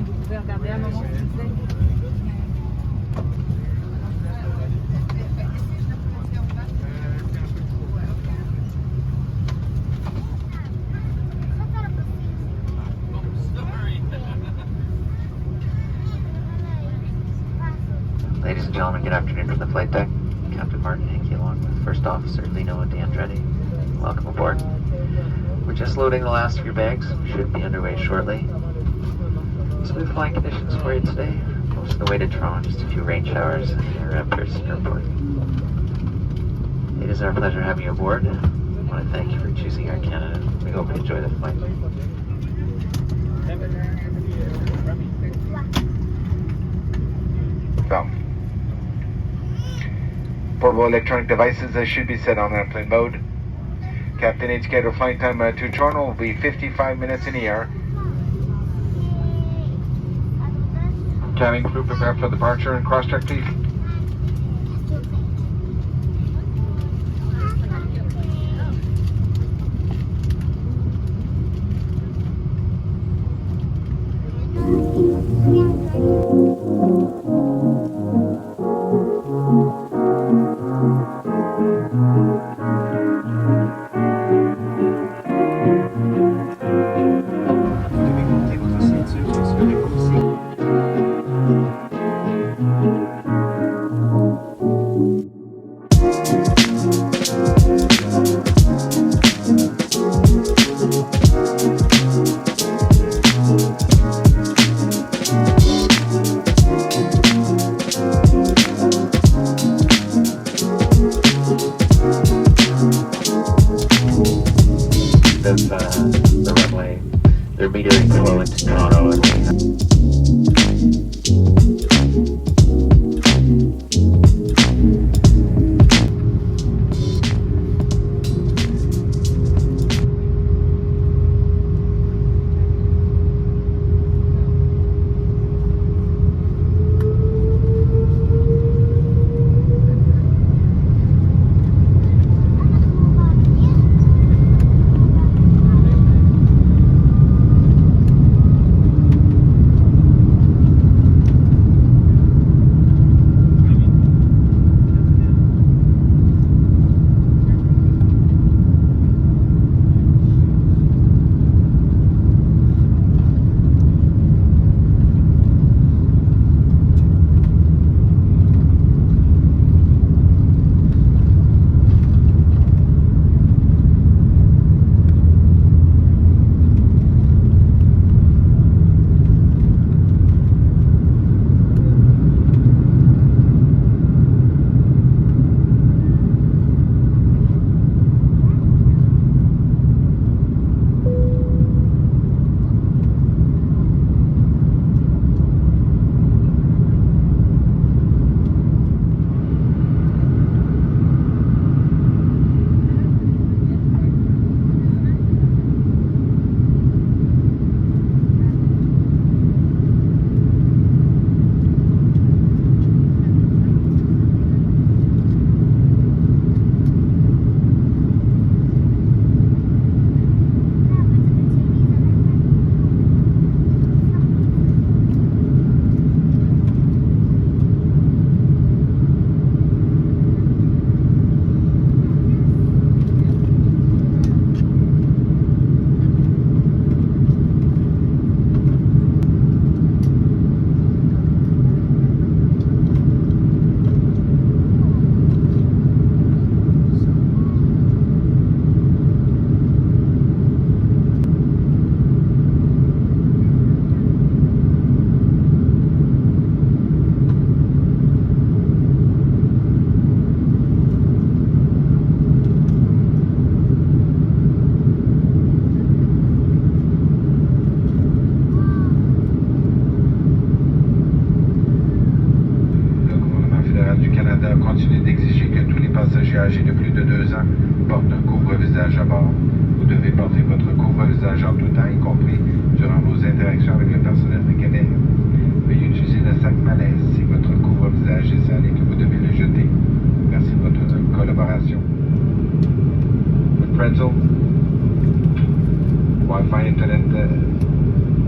Vous pouvez regarder un moment s'il vous plaît. Ladies and gentlemen, good afternoon from the flight deck. Captain Martin Hickey along with First Officer Lino D'Andretti. Welcome aboard. We're just loading the last of your bags. Should be underway shortly. Smooth flying conditions for you today. Most of the way to Toronto, just a few rain showers near Pearson Airport. It is our pleasure having you aboard. I want to thank you for choosing Air Canada. We hope you enjoy the flight. So, portable electronic devices should be set on airplane mode. Captain H scheduled flight time to Toronto will be 55 minutes in the air. Cabin crew prepare for departure and cross-check please. The runway, they're metering flow into Toronto and couvre-visage à bord. Vous devez porter votre couvre-visage en tout temps, y compris durant vos interactions avec le personnel de cabine. Veuillez utiliser le sac malaise si votre couvre-visage est sale et que vous devez le jeter. Merci de votre collaboration. Pretzel, Wi-Fi internet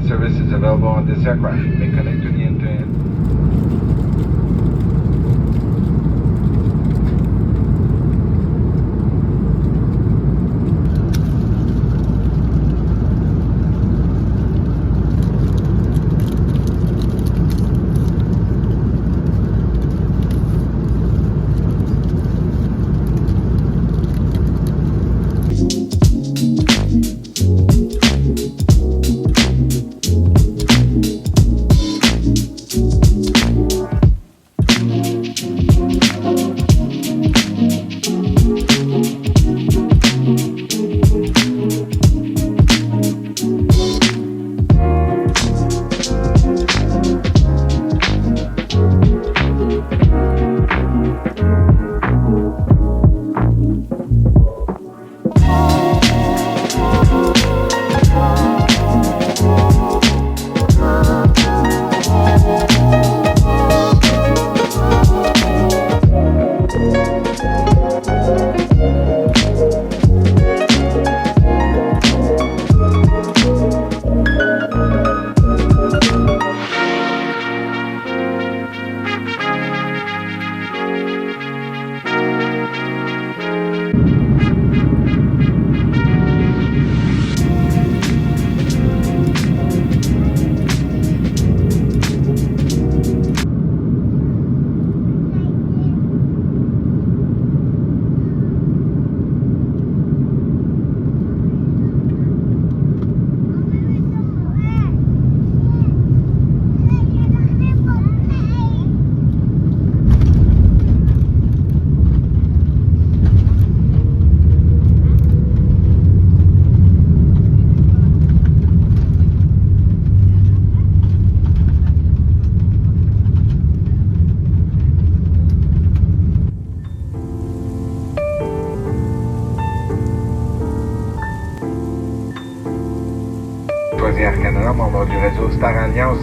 service is available on this aircraft. You may connect to the internet. Air Canada, membre du réseau Star Alliance,